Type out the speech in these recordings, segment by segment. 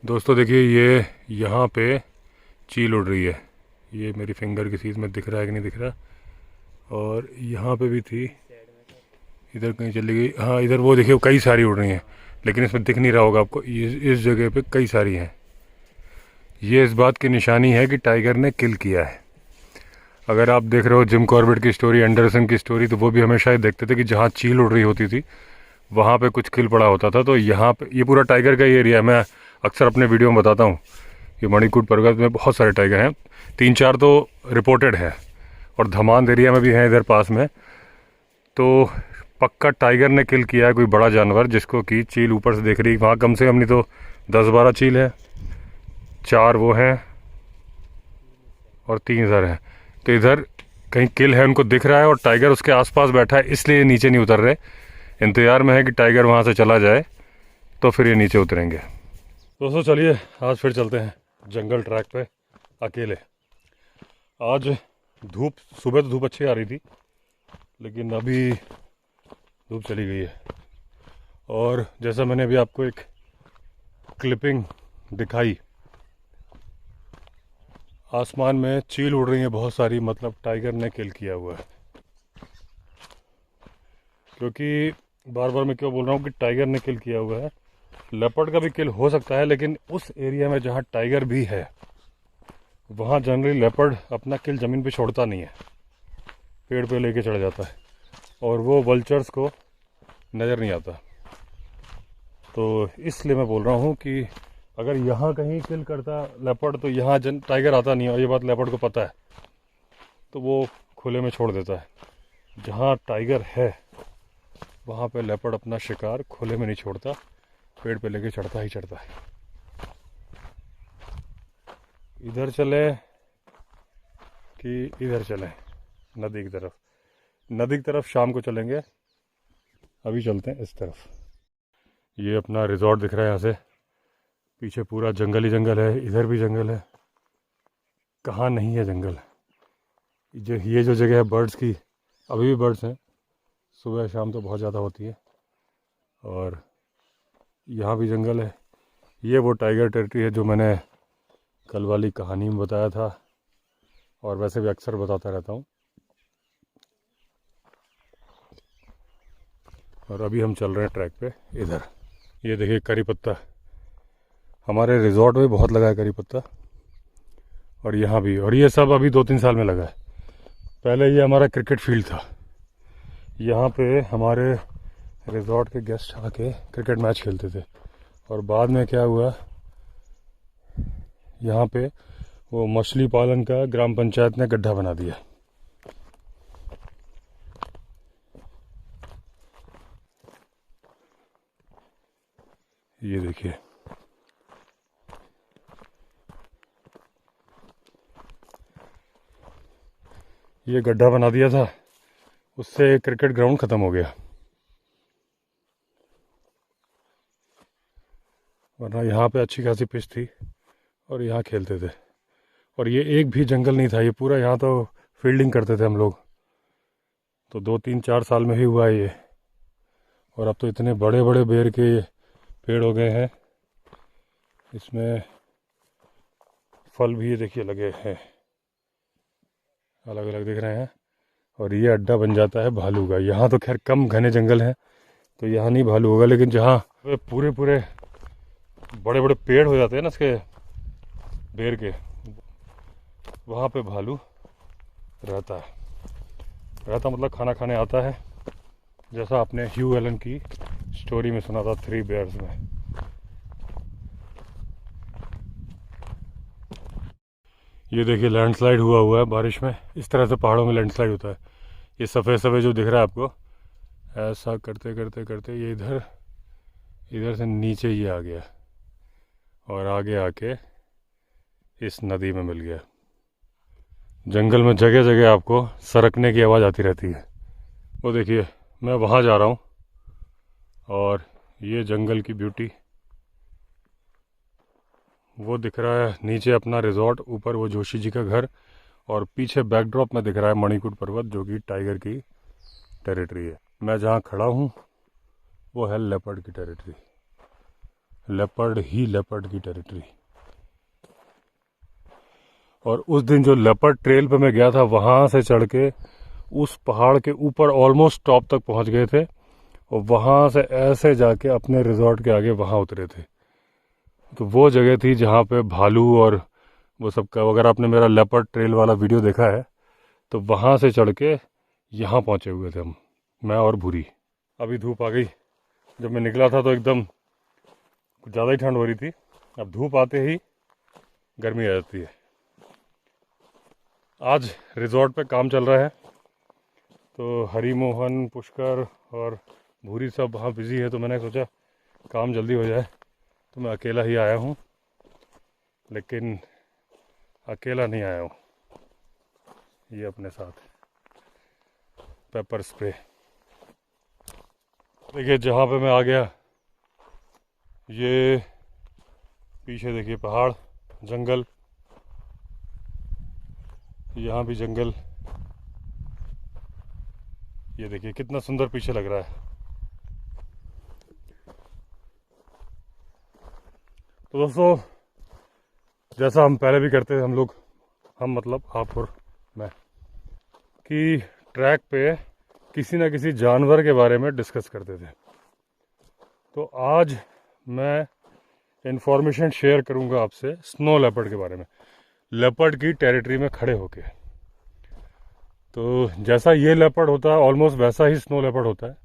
दोस्तों देखिए, ये यहाँ पे चील उड़ रही है। ये मेरी फिंगर की चीज़ में दिख रहा है कि नहीं दिख रहा। और यहाँ पे भी थी, इधर कहीं चली गई। हाँ, इधर वो देखिए कई सारी उड़ रही हैं, लेकिन इसमें दिख नहीं रहा होगा आपको। ये इस जगह पे कई सारी हैं। ये इस बात की निशानी है कि टाइगर ने किल किया है। अगर आप देख रहे हो जिम कॉर्बेट की स्टोरी, एंडरसन की स्टोरी, तो वो भी हमेशा ही देखते थे कि जहाँ चील उड़ रही होती थी वहाँ पे कुछ किल पड़ा होता था। तो यहाँ पे ये पूरा टाइगर का ही एरिया है। मैं अक्सर अपने वीडियो में बताता हूँ कि मणिकूट पर्वत में बहुत सारे टाइगर हैं। 3-4 तो रिपोर्टेड है और धमांद एरिया में भी हैं इधर पास में। तो पक्का टाइगर ने किल किया है कोई बड़ा जानवर, जिसको कि चील ऊपर से देख रही है। वहाँ कम से कम नहीं तो 10-12 चील है, 4 वो हैं और 3 इधर हैं। तो इधर कहीं किल है, उनको दिख रहा है और टाइगर उसके आसपास बैठा है, इसलिए नीचे नहीं उतर रहे। इंतज़ार में है कि टाइगर वहाँ से चला जाए तो फिर ये नीचे उतरेंगे। दोस्तों चलिए आज फिर चलते हैं जंगल ट्रैक पे अकेले। आज धूप, सुबह तो धूप अच्छी आ रही थी, लेकिन अभी धूप चली गई है। और जैसा मैंने अभी आपको एक क्लिपिंग दिखाई, आसमान में चील उड़ रही है बहुत सारी, मतलब टाइगर ने किल किया हुआ है। क्योंकि बार बार मैं क्यों बोल रहा हूँ कि टाइगर ने किल किया हुआ है। लेपर्ड का भी किल हो सकता है, लेकिन उस एरिया में जहाँ टाइगर भी है वहाँ जनरली लेपर्ड अपना किल ज़मीन पे छोड़ता नहीं है, पेड़ पे लेके चढ़ जाता है और वो वल्चर्स को नज़र नहीं आता। तो इसलिए मैं बोल रहा हूँ कि अगर यहाँ कहीं किल करता लेपर्ड तो यहाँ टाइगर आता नहीं है, और ये बात लेपर्ड को पता है, तो वो खुले में छोड़ देता है। जहाँ टाइगर है वहाँ पे लेपर्ड अपना शिकार खुले में नहीं छोड़ता, पेड़ पे लेके चढ़ता ही चढ़ता है। इधर चले कि इधर चलें, नदी की तरफ? नदी की तरफ शाम को चलेंगे, अभी चलते हैं इस तरफ। ये अपना रिजॉर्ट दिख रहा है यहाँ से, पीछे पूरा जंगल ही जंगल है, इधर भी जंगल है। कहाँ नहीं है जंगल? ये जो जगह है बर्ड्स की, अभी भी बर्ड्स हैं, सुबह शाम तो बहुत ज़्यादा होती है। और यहाँ भी जंगल है। ये वो टाइगर टेरिटरी है जो मैंने कल वाली कहानी में बताया था, और वैसे भी अक्सर बताता रहता हूँ। और अभी हम चल रहे हैं ट्रैक पे इधर। ये देखिए करी पत्ता, हमारे रिजॉर्ट में बहुत लगा है करी पत्ता, और यहाँ भी। और ये सब अभी 2-3 साल में लगा है। पहले ये हमारा क्रिकेट फील्ड था, यहाँ पे हमारे रिजॉर्ट के गेस्ट आके क्रिकेट मैच खेलते थे। और बाद में क्या हुआ, यहाँ पे वो मछली पालन का ग्राम पंचायत ने गड्ढा बना दिया। ये देखिए, ये गड्ढा बना दिया था, उससे क्रिकेट ग्राउंड ख़त्म हो गया। वरना यहाँ पे अच्छी खासी पिच थी और यहाँ खेलते थे। और ये एक भी जंगल नहीं था, ये पूरा, यहाँ तो फील्डिंग करते थे हम लोग। तो 2-3-4 साल में ही हुआ है ये। और अब तो इतने बड़े बड़े बेर के पेड़ हो गए हैं, इसमें फल भी ये देखिए लगे हैं, अलग अलग दिख रहे हैं। और ये अड्डा बन जाता है भालू का। यहाँ तो खैर कम घने जंगल हैं तो यहाँ नहीं भालू होगा, लेकिन जहाँ पूरे पूरे बड़े बड़े पेड़ हो जाते हैं ना इसके बेर के, वहाँ पे भालू रहता मतलब खाना खाने आता है, जैसा आपने ह्यू एलन की स्टोरी में सुना था 3 बेयर्स में। ये देखिए लैंडस्लाइड हुआ है बारिश में। इस तरह से पहाड़ों में लैंडस्लाइड होता है। ये सफ़ेद सफ़ेद जो दिख रहा है आपको, ऐसा करते करते करते ये इधर से नीचे ये आ गया और आगे आके इस नदी में मिल गया। जंगल में जगह जगह आपको सरकने की आवाज़ आती रहती है। वो देखिए मैं वहाँ जा रहा हूँ, और ये जंगल की ब्यूटी वो दिख रहा है। नीचे अपना रिजॉर्ट, ऊपर वो जोशी जी का घर, और पीछे बैकड्रॉप में दिख रहा है मणिकूट पर्वत, जो कि टाइगर की टेरिटरी है। मैं जहाँ खड़ा हूँ वो है लेपर्ड की टेरिटरी। लेपर्ड ही लेपर्ड की टेरिटरी। और उस दिन जो लेपर्ड ट्रेल पे मैं गया था, वहाँ से चढ़ के उस पहाड़ के ऊपर ऑलमोस्ट टॉप तक पहुँच गए थे, और वहाँ से ऐसे जाके अपने रिजॉर्ट के आगे वहाँ उतरे थे। तो वो जगह थी जहाँ पे भालू और वो सब का, अगर आपने मेरा लेपर्ड ट्रेल वाला वीडियो देखा है तो वहाँ से चढ़ के यहाँ पहुँचे हुए थे हम, मैं और भूरी। अभी धूप आ गई। जब मैं निकला था तो एकदम कुछ ज़्यादा ही ठंड हो रही थी, अब धूप आते ही गर्मी आ जाती है। आज रिजॉर्ट पे काम चल रहा है, तो हरी मोहन, पुष्कर और भूरी सब वहाँ बिज़ी है, तो मैंने सोचा काम जल्दी हो जाए। तो मैं अकेला ही आया हूँ, लेकिन अकेला नहीं आया हूँ, ये अपने साथ पेपर स्प्रे। देखिए जहाँ पे मैं आ गया, ये पीछे देखिए पहाड़, जंगल, यहाँ भी जंगल, ये देखिए कितना सुंदर पीछे लग रहा है। तो दोस्तों, जैसा हम पहले भी करते थे हम मतलब आप और मैं, कि ट्रैक पे किसी न किसी जानवर के बारे में डिस्कस करते थे। तो आज मैं इन्फॉर्मेशन शेयर करूंगा आपसे स्नो लेपर्ड के बारे में, लेपर्ड की टेरिटरी में खड़े होके। तो जैसा ये लेपर्ड होता है ऑलमोस्ट वैसा ही स्नो लेपर्ड होता है,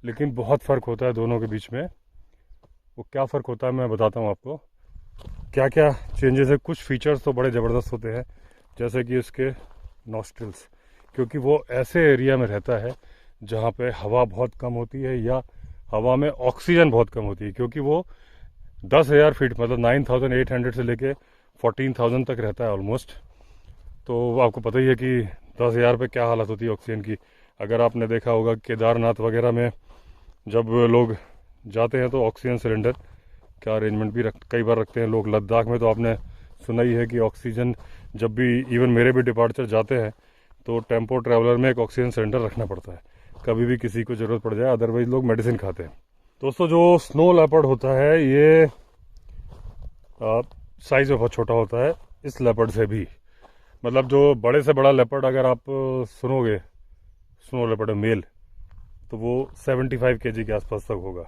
लेकिन बहुत फ़र्क होता है दोनों के बीच में। वो क्या फ़र्क होता है मैं बताता हूँ आपको, क्या क्या चेंजेस है। कुछ फीचर्स तो बड़े ज़बरदस्त होते हैं, जैसे कि उसके नॉस्ट्रिल्स, क्योंकि वो ऐसे एरिया में रहता है जहाँ पे हवा बहुत कम होती है या हवा में ऑक्सीजन बहुत कम होती है, क्योंकि वो 10,000 फीट मतलब 9,800 से लेके 14,000 तक रहता है ऑलमोस्ट। तो आपको पता ही है कि 10,000 पे क्या हालत होती है ऑक्सीजन की। अगर आपने देखा होगा केदारनाथ वगैरह में जब लोग जाते हैं तो ऑक्सीजन सिलेंडर का अरेंजमेंट भी कई बार रखते हैं लोग। लद्दाख में तो आपने सुना ही है कि ऑक्सीजन, जब भी इवन मेरे भी डिपार्चर जाते हैं तो टेम्पो ट्रैवलर में एक ऑक्सीजन सिलेंडर रखना पड़ता है, कभी भी किसी को ज़रूरत पड़ जाए, अदरवाइज लोग मेडिसिन खाते हैं। दोस्तों जो स्नो लेपर्ड होता है ये साइज़ में बहुत छोटा होता है इस लेपर्ड से भी। मतलब जो बड़े से बड़ा लेपर्ड अगर आप सुनोगे स्नो लेपर्ड मेल, तो वो 75 kg के आसपास तक होगा,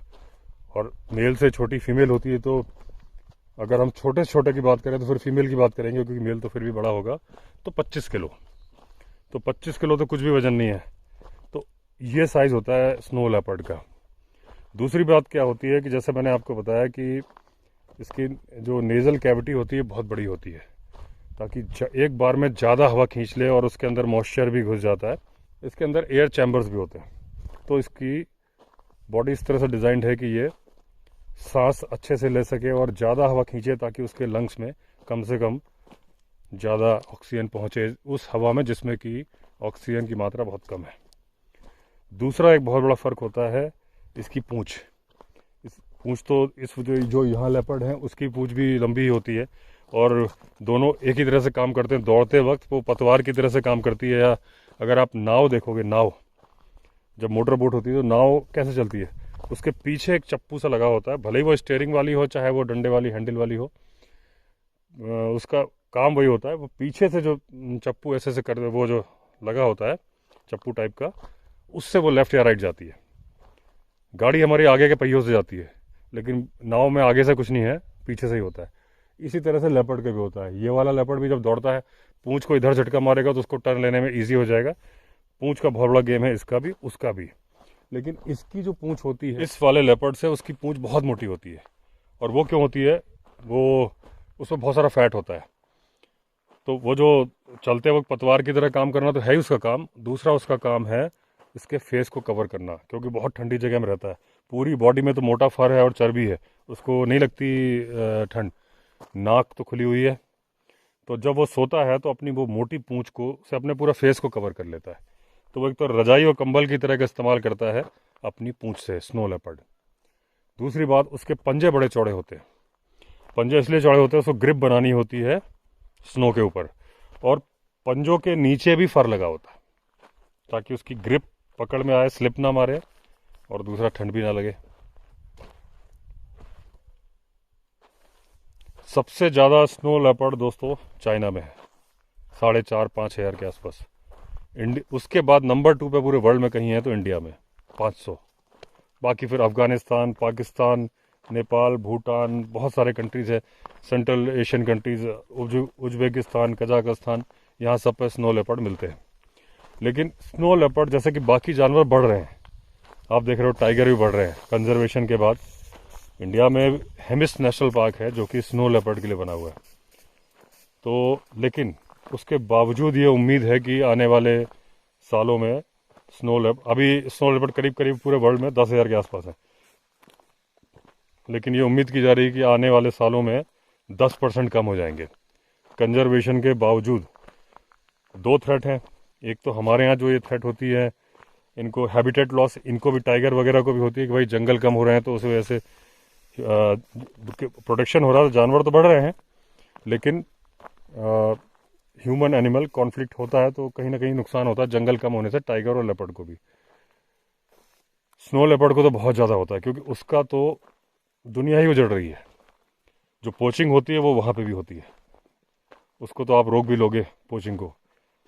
और मेल से छोटी फीमेल होती है। तो अगर हम छोटे से छोटे की बात करें तो फिर फीमेल की बात करेंगे, क्योंकि मेल तो फिर भी बड़ा होगा। तो 25 किलो, तो 25 किलो तो कुछ भी वजन नहीं है। तो ये साइज़ होता है स्नो लेपर्ड का। दूसरी बात क्या होती है कि जैसे मैंने आपको बताया कि इसकी जो नेज़ल कैविटी होती है बहुत बड़ी होती है, ताकि एक बार में ज़्यादा हवा खींच ले, और उसके अंदर मॉइस्चर भी घुस जाता है। इसके अंदर एयर चैम्बर्स भी होते हैं। तो इसकी बॉडी इस तरह से डिज़ाइंड है कि ये सांस अच्छे से ले सके और ज़्यादा हवा खींचे, ताकि उसके लंग्स में कम से कम ज़्यादा ऑक्सीजन पहुँचे उस हवा में जिसमें कि ऑक्सीजन की मात्रा बहुत कम है। दूसरा एक बहुत बड़ा फ़र्क होता है इसकी पूँछ। इस पूँछ तो इस जो यहाँ लेपर्ड हैं उसकी पूँछ भी लंबी होती है, और दोनों एक ही तरह से काम करते हैं। दौड़ते वक्त वो पतवार की तरह से काम करती है। या अगर आप नाव देखोगे, नाव जब मोटर बोट होती है तो नाव कैसे चलती है, उसके पीछे एक चप्पू सा लगा होता है, भले ही वो स्टीयरिंग वाली हो चाहे वो डंडे वाली हैंडल वाली हो, उसका काम वही होता है। वो पीछे से जो चप्पू ऐसे से कर वो जो लगा होता है चप्पू टाइप का, उससे वो लेफ़्ट या राइट जाती है। गाड़ी हमारी आगे के पहियों से जाती है, लेकिन नाव में आगे से कुछ नहीं है, पीछे से ही होता है। इसी तरह से लेपर्ड का भी होता है। ये वाला लेपर्ड भी जब दौड़ता है, पूँछ को इधर झटका मारेगा तो उसको टर्न लेने में ईजी हो जाएगा। पूँछ का बहुत बड़ा गेम है इसका भी, उसका भी। लेकिन इसकी जो पूँछ होती है इस वाले लेपर्ड से, उसकी पूँछ बहुत मोटी होती है। और वो क्यों होती है, वो उसमें बहुत सारा फैट होता है। तो वो जो चलते वक्त पतवार की तरह काम करना तो है ही उसका काम। दूसरा उसका काम है इसके फेस को कवर करना, क्योंकि बहुत ठंडी जगह में रहता है। पूरी बॉडी में तो मोटा फर है और चर्बी है, उसको नहीं लगती ठंड। नाक तो खुली हुई है, तो जब वो सोता है तो अपनी वो मोटी पूँछ को से अपने पूरा फेस को कवर कर लेता है। तो वो एक तो रजाई और कंबल की तरह का इस्तेमाल करता है अपनी पूँछ से स्नो लेपर्ड। दूसरी बात, उसके पंजे बड़े चौड़े होते हैं। पंजे इसलिए चौड़े होते हैं, उसको ग्रिप बनानी होती है स्नो के ऊपर, और पंजों के नीचे भी फर लगा होता है, ताकि उसकी ग्रिप पकड़ में आए, स्लिप ना मारे, और दूसरा ठंड भी ना लगे। सबसे ज़्यादा स्नो लेपर्ड दोस्तों चाइना में है, 4.5-5 हज़ार के आसपास। उसके बाद नंबर 2 पे पूरे वर्ल्ड में कहीं है तो इंडिया में 500। बाकी फिर अफ़गानिस्तान, पाकिस्तान, नेपाल, भूटान, बहुत सारे कंट्रीज़ है, central Asian countries, Uzbekistan, Kazakhstan, यहाँ सब पे स्नो लेपर्ड मिलते हैं। लेकिन स्नो लेपर्ड जैसे कि बाकी जानवर बढ़ रहे हैं, आप देख रहे हो टाइगर भी बढ़ रहे हैं। कंजर्वेशन के बाद इंडिया में हेमिस नेशनल पार्क है जो कि स्नो लेपर्ड के लिए बना हुआ है। तो लेकिन उसके बावजूद ये उम्मीद है कि आने वाले सालों में अभी स्नो लेपर्ड करीब करीब पूरे वर्ल्ड में 10,000 के आसपास है, लेकिन ये उम्मीद की जा रही है कि आने वाले सालों में 10% कम हो जाएंगे। कंजर्वेशन के बावजूद 2 थ्रेट हैं। एक तो हमारे यहाँ जो ये थ्रेट होती है, इनको हैबिटेट लॉस, इनको भी टाइगर वगैरह को भी होती है कि भाई जंगल कम हो रहे हैं तो उस वजह से प्रोटेक्शन हो रहा है, जानवर तो बढ़ रहे हैं, लेकिन ह्यूमन एनिमल कॉन्फ्लिक्ट होता है तो कहीं ना कहीं नुकसान होता है जंगल कम होने से टाइगर और लेपर्ड को भी। स्नो लेपर्ड को तो बहुत ज़्यादा होता है क्योंकि उसका तो दुनिया ही उजड़ रही है। जो पोचिंग होती है वो वहाँ पे भी होती है, उसको तो आप रोक भी लोगे पोचिंग को।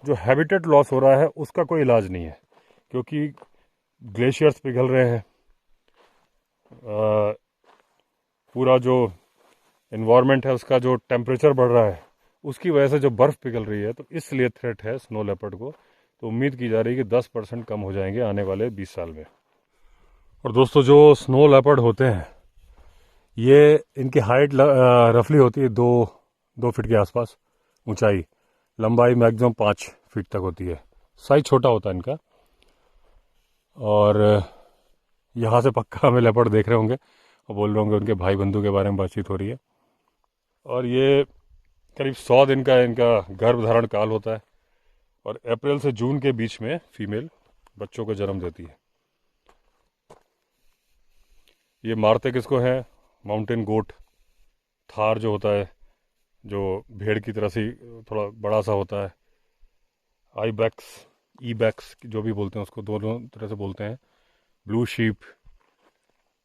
जो हैबिटेट लॉस हो रहा है उसका कोई इलाज नहीं है क्योंकि ग्लेशियर्स पिघल रहे हैं, पूरा जो इन्वायरमेंट है उसका जो टेम्परेचर बढ़ रहा है उसकी वजह से जो बर्फ़ पिघल रही है, तो इसलिए थ्रेट है स्नो लेपर्ड को। तो उम्मीद की जा रही है कि 10% कम हो जाएंगे आने वाले 20 साल में। और दोस्तों जो स्नो लेपर्ड होते हैं ये इनकी हाइट रफली होती है 2 फीट के आसपास ऊंचाई, लंबाई मैक्सिमम 5 फीट तक होती है। साइज छोटा होता है इनका। और यहाँ से पक्का हमें लेपर्ड देख रहे होंगे और बोल रहे होंगे उनके भाई बंधु के बारे में बातचीत हो रही है। और ये करीब 100 दिन का इनका गर्भधारण काल होता है और अप्रैल से जून के बीच में फीमेल बच्चों को जन्म देती है। ये मारते किसको है? माउंटेन गोट, थार जो होता है, जो भेड़ की तरह से थोड़ा बड़ा सा होता है, आईबैक्स, ईबैक्स जो भी बोलते हैं उसको, दोनों तरह से बोलते हैं, ब्लू शीप,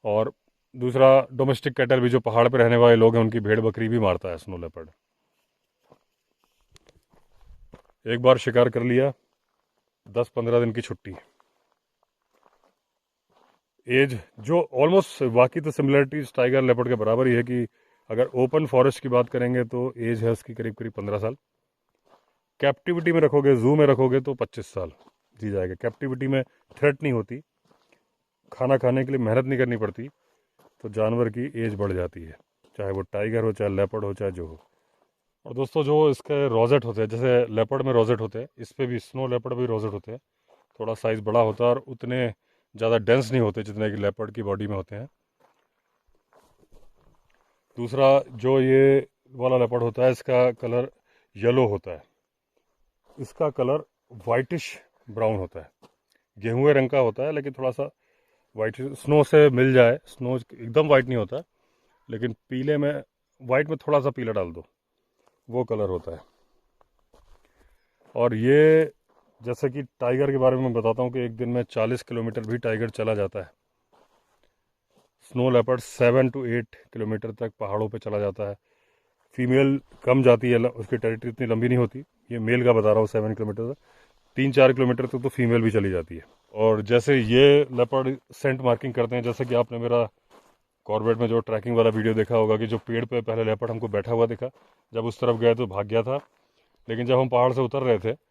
और दूसरा डोमेस्टिक कैटल भी जो पहाड़ पे रहने वाले लोग हैं उनकी भेड़ बकरी भी मारता है स्नो लेपर्ड। एक बार शिकार कर लिया, 10-15 दिन की छुट्टी। एज जो ऑलमोस्ट बाकी तो सिमिलरिटीज टाइगर लेपर्ड के बराबर ही है कि अगर ओपन फॉरेस्ट की बात करेंगे तो एज है उसकी करीब करीब 15 साल। कैप्टिविटी में रखोगे, जू में रखोगे तो 25 साल जी जाएगा। कैप्टिविटी में थ्रेट नहीं होती, खाना खाने के लिए मेहनत नहीं करनी पड़ती, तो जानवर की एज बढ़ जाती है, चाहे वो टाइगर हो, चाहे लेपर्ड हो, चाहे जो हो। और दोस्तों जो इसके रोजेट होते हैं, जैसे लेपर्ड में रोजेट होते हैं, इस पर भी स्नो लेपर्ड भी रोजेट होते हैं। थोड़ा साइज़ बड़ा होता है और उतने ज़्यादा डेंस नहीं होते जितने कि लेपर्ड की बॉडी में होते हैं। दूसरा जो ये वाला लेपर्ड होता है इसका कलर येलो होता है, इसका कलर वाइटिश ब्राउन होता है, गेहूँ रंग का होता है लेकिन थोड़ा सा वाइट, स्नो से मिल जाए, स्नो एकदम वाइट नहीं होता लेकिन पीले में, वाइट में थोड़ा सा पीला डाल दो, वो कलर होता है। और ये जैसे कि टाइगर के बारे में मैं बताता हूँ कि एक दिन में 40 किलोमीटर भी टाइगर चला जाता है। स्नो लेपर्ड 7 to 8 किलोमीटर तक पहाड़ों पे चला जाता है। फीमेल कम जाती है, उसकी टेरिटरी इतनी लंबी नहीं होती। ये मेल का बता रहा हूँ, 7 किलोमीटर तक, 3-4 किलोमीटर तक तो फीमेल भी चली जाती है। और जैसे ये लेपर्ड सेंट मार्किंग करते हैं, जैसे कि आपने मेरा कॉर्बेट में जो ट्रैकिंग वाला वीडियो देखा होगा कि जो पेड़ पे पहले लेपर्ड हमको बैठा हुआ दिखा, जब उस तरफ गए तो भाग गया था, लेकिन जब हम पहाड़ से उतर रहे थे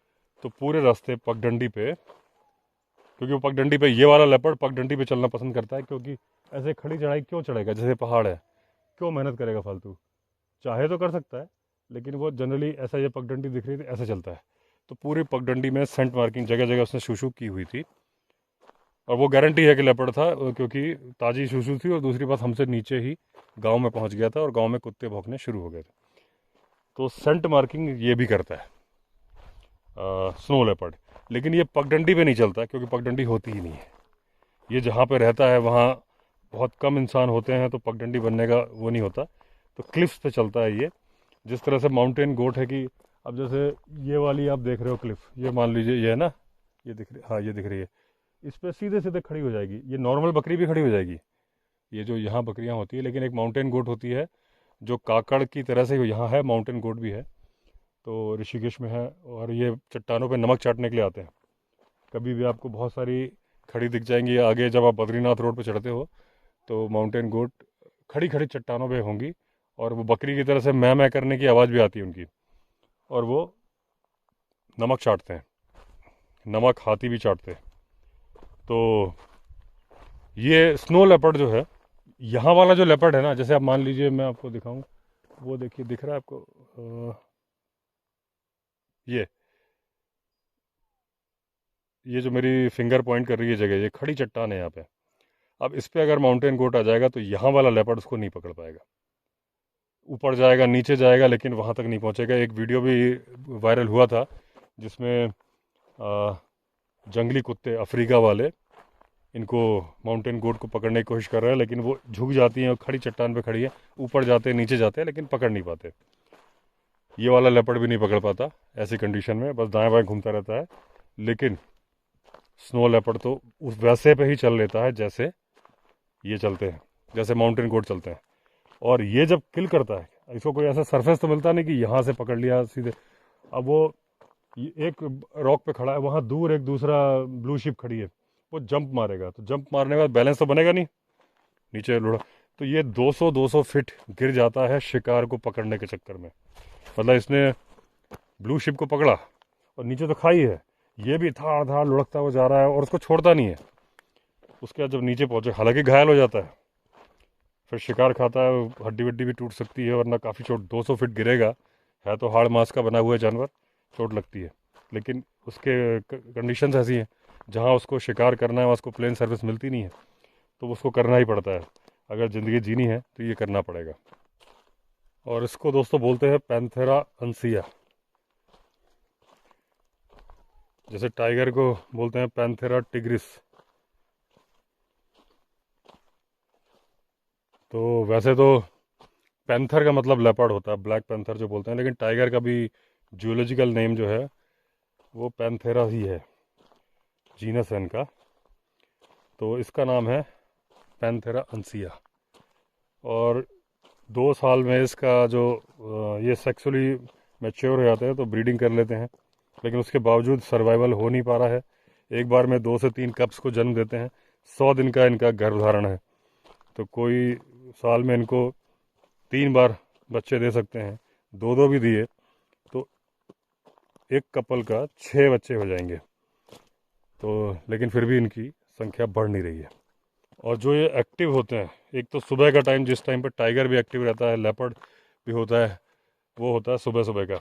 तो पूरे रास्ते पगडंडी पे, क्योंकि वो पगडंडी पे, ये वाला लेपर्ड पगडंडी पे चलना पसंद करता है, क्योंकि ऐसे खड़ी चढ़ाई क्यों चढ़ेगा, जैसे पहाड़ है, क्यों मेहनत करेगा फालतू। चाहे तो कर सकता है लेकिन वो जनरली ऐसा, ये पगडंडी दिख रही थी ऐसे चलता है। तो पूरी पगडंडी में सेंट मार्किंग जगह जगह उसने शूशू की हुई थी, और वो गारंटी है कि लेपर्ड था क्योंकि ताज़ी शूशू थी, और दूसरी बात हमसे नीचे ही गांव में पहुंच गया था और गांव में कुत्ते भौंकने शुरू हो गए थे। तो सेंट मार्किंग ये भी करता है स्नो लेपर्ड। लेकिन ये पगडंडी पे नहीं चलता क्योंकि पगडंडी होती ही नहीं है। ये जहाँ पे रहता है वहाँ बहुत कम इंसान होते हैं, तो पगडंडी बनने का वो नहीं होता, तो क्लिफ्स पे चलता है ये। जिस तरह से माउंटेन गोट है कि अब जैसे ये वाली आप देख रहे हो क्लिफ, ये मान लीजिए ये है ना, ये दिख रही, हाँ ये दिख रही है, इस पर सीधे सीधे खड़ी हो जाएगी। ये नॉर्मल बकरी भी खड़ी हो जाएगी, ये जो यहाँ बकरियाँ होती है, लेकिन एक माउंटेन गोट होती है जो काकड़ की तरह से यहाँ है, माउंटेन गोट भी है, तो ऋषिकेश में है। और ये चट्टानों पे नमक चाटने के लिए आते हैं। कभी भी आपको बहुत सारी खड़ी दिख जाएंगी आगे, जब आप बद्रीनाथ रोड पे चढ़ते हो तो माउंटेन गोट खड़ी खड़ी चट्टानों पे होंगी, और वो बकरी की तरह से मैं करने की आवाज़ भी आती है उनकी, और वो नमक चाटते हैं। नमक हाथी भी चाटते हैं। तो ये स्नो लेपर्ड जो है, यहाँ वाला जो लेपर्ड है ना, जैसे आप मान लीजिए, मैं आपको दिखाऊं, वो देखिए, दिख रहा है आपको? ये ये जो मेरी फिंगर पॉइंट कर रही है जगह, ये खड़ी चट्टान है यहाँ पे। अब इस पे अगर माउंटेन गोट आ जाएगा तो यहाँ वाला लेपर्ड उसको नहीं पकड़ पाएगा। ऊपर जाएगा, नीचे जाएगा, लेकिन वहाँ तक नहीं पहुँचेगा। एक वीडियो भी वायरल हुआ था जिसमें जंगली कुत्ते अफ्रीका वाले इनको, माउंटेन गोट को पकड़ने की कोशिश कर रहे हैं, लेकिन वो झुक जाती हैं और खड़ी चट्टान पे खड़ी है, ऊपर जाते हैं, नीचे जाते हैं, लेकिन पकड़ नहीं पाते। ये वाला लेपर्ड भी नहीं पकड़ पाता ऐसी कंडीशन में, बस दाएं बाएं घूमता रहता है। लेकिन स्नो लेपर्ड तो उस वैसे पे ही चल लेता है जैसे ये चलते हैं, जैसे माउंटेन गोट चलते हैं। और ये जब किल करता है, इसको कोई ऐसा सरफेस तो मिलता नहीं कि यहाँ से पकड़ लिया सीधे। अब वो एक रॉक पे खड़ा है, वहाँ दूर एक दूसरा ब्लू शिप खड़ी है, वो जंप मारेगा, तो जंप मारने के बाद बैलेंस तो बनेगा नहीं, नीचे लुढ़ा, तो ये 200 फीट गिर जाता है शिकार को पकड़ने के चक्कर में। मतलब इसने ब्लू शिप को पकड़ा और नीचे तो खाई है, ये भी धाड़ धाड़ लुढ़कता हुआ जा रहा है और उसको छोड़ता नहीं है। उसके बाद जब नीचे पहुंचे, हालांकि घायल हो जाता है, फिर शिकार खाता है, हड्डी वड्डी भी टूट सकती है, वरना काफ़ी चोट, 200 फीट गिरेगा, है तो हाड़ मांस का बना हुआ जानवर, चोट लगती है। लेकिन उसके कंडीशंस ऐसी हैं, जहाँ उसको शिकार करना है, वहाँ उसको प्लेन सर्विस मिलती नहीं है, तो उसको करना ही पड़ता है। अगर ज़िंदगी जीनी है तो ये करना पड़ेगा। और इसको दोस्तों बोलते हैं पैंथेरा अंसिया, जैसे टाइगर को बोलते हैं पैंथेरा टिग्रिस। तो वैसे तो पैंथर का मतलब लेपर्ड होता है, ब्लैक पैंथर जो बोलते हैं, लेकिन टाइगर का भी जूलॉजिकल नेम जो है वो पैंथेरा ही है, जीनस है इनका। तो इसका नाम है पैंथेरा अंसिया। और 2 साल में इसका जो ये सेक्सुअली मैच्योर हो जाते हैं तो ब्रीडिंग कर लेते हैं, लेकिन उसके बावजूद सर्वाइवल हो नहीं पा रहा है। एक बार में 2 से 3 कप्स को जन्म देते हैं। 100 दिन का इनका गर्भधारण है, तो कोई साल में इनको 3 बार बच्चे दे सकते हैं। 2-2 भी दिए तो एक कपल का 6 बच्चे हो जाएंगे। तो लेकिन फिर भी इनकी संख्या बढ़ नहीं रही है। और जो ये एक्टिव होते हैं, एक तो सुबह का टाइम, जिस टाइम पर टाइगर भी एक्टिव रहता है, लेपर्ड भी होता है, वो होता है सुबह सुबह का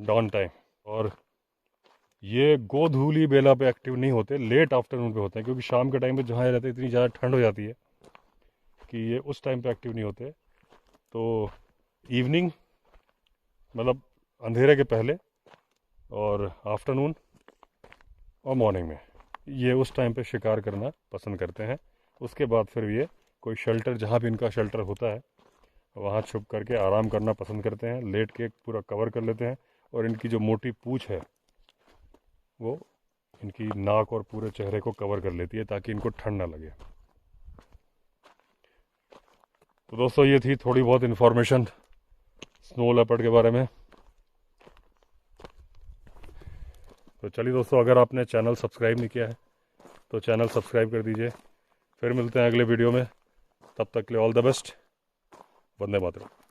डॉन टाइम। और ये गोधूली बेला पे एक्टिव नहीं होते, लेट आफ्टरनून पे होते हैं, क्योंकि शाम के टाइम पे जहाँ रहते हैं इतनी ज़्यादा ठंड हो जाती है कि ये उस टाइम पे एक्टिव नहीं होते। तो इवनिंग, मतलब अंधेरे के पहले, और आफ्टरनून और मॉर्निंग में, ये उस टाइम पे शिकार करना पसंद करते हैं। उसके बाद फिर ये कोई शेल्टर, जहाँ भी इनका शेल्टर होता है, वहाँ छुप करके आराम करना पसंद करते हैं। लेट के पूरा कवर कर लेते हैं, और इनकी जो मोटी पूँछ है वो इनकी नाक और पूरे चेहरे को कवर कर लेती है, ताकि इनको ठंड ना लगे। तो दोस्तों, ये थी थोड़ी बहुत इन्फॉर्मेशन स्नो लेपर्ड के बारे में। तो चलिए दोस्तों, अगर आपने चैनल सब्सक्राइब नहीं किया है तो चैनल सब्सक्राइब कर दीजिए। फिर मिलते हैं अगले वीडियो में, तब तक के लिए all the best. Vande Mataram.